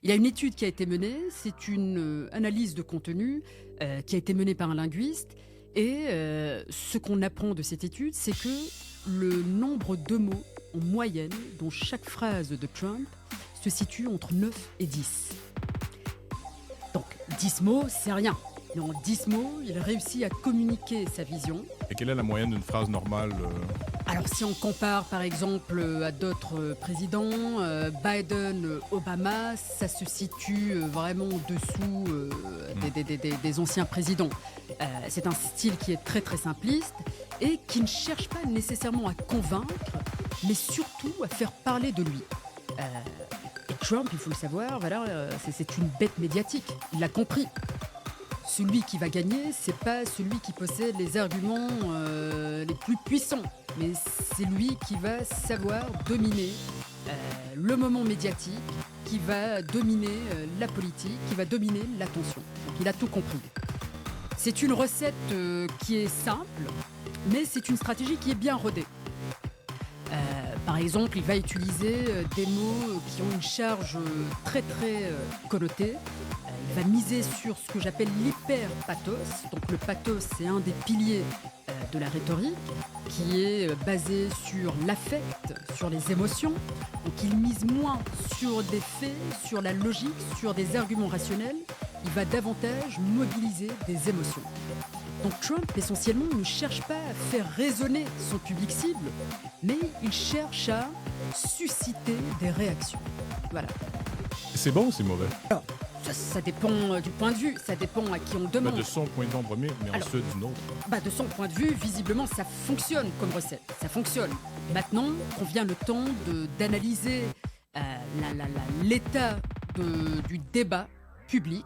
Il y a une étude qui a été menée, c'est une analyse de contenu qui a été menée par un linguiste. Et ce qu'on apprend de cette étude, c'est que le nombre de mots en moyenne dans chaque phrase de Trump se situe entre 9 et 10. Donc 10 mots, c'est rien. Mais en 10 mots, il réussit à communiquer sa vision. Et quelle est la moyenne d'une phrase normale Alors si on compare par exemple à d'autres présidents, Biden, Obama, ça se situe vraiment en dessous des anciens présidents. C'est un style qui est très très simpliste et qui ne cherche pas nécessairement à convaincre, mais surtout à faire parler de lui. Et Trump, il faut le savoir, voilà, c'est une bête médiatique, il l'a compris. Celui qui va gagner, c'est pas celui qui possède les arguments les plus puissants, mais c'est lui qui va savoir dominer le moment médiatique, qui va dominer la politique, qui va dominer l'attention. Donc il a tout compris. C'est une recette qui est simple, mais c'est une stratégie qui est bien rodée. Par exemple, il va utiliser des mots qui ont une charge très très connotée. Il va miser sur ce que j'appelle l'hyper-pathos. Donc le pathos, c'est un des piliers de la rhétorique, qui est basé sur l'affect, sur les émotions. Donc il mise moins sur des faits, sur la logique, sur des arguments rationnels. Il va davantage mobiliser des émotions. Donc Trump, essentiellement, ne cherche pas à faire résonner son public cible, mais il cherche à susciter des réactions. Voilà. C'est bon ou c'est mauvais? Alors, ça dépend du point de vue, ça dépend à qui on demande. De son point de vue en premier, mais Alors, ensuite d'une autre. De son point de vue, visiblement, ça fonctionne comme recette. Ça fonctionne. Maintenant, qu'on vient le temps d'analyser l'état du débat public,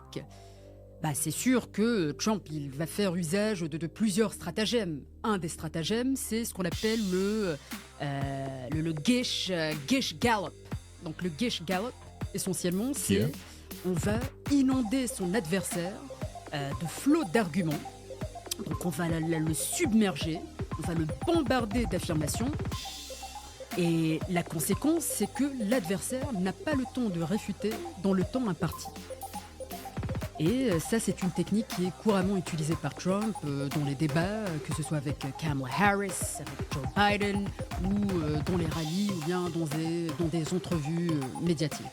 c'est sûr que Trump, il va faire usage de plusieurs stratagèmes. Un des stratagèmes, c'est ce qu'on appelle le Gish Gallop. Donc le Gish Gallop, essentiellement, c'est on va inonder son adversaire de flots d'arguments. Donc on va le submerger, on va le bombarder d'affirmations. Et la conséquence, c'est que l'adversaire n'a pas le temps de réfuter dans le temps imparti. Et ça, c'est une technique qui est couramment utilisée par Trump dans les débats, que ce soit avec Kamala Harris, avec Joe Biden, ou dans les rallyes, ou bien dans des entrevues médiatiques.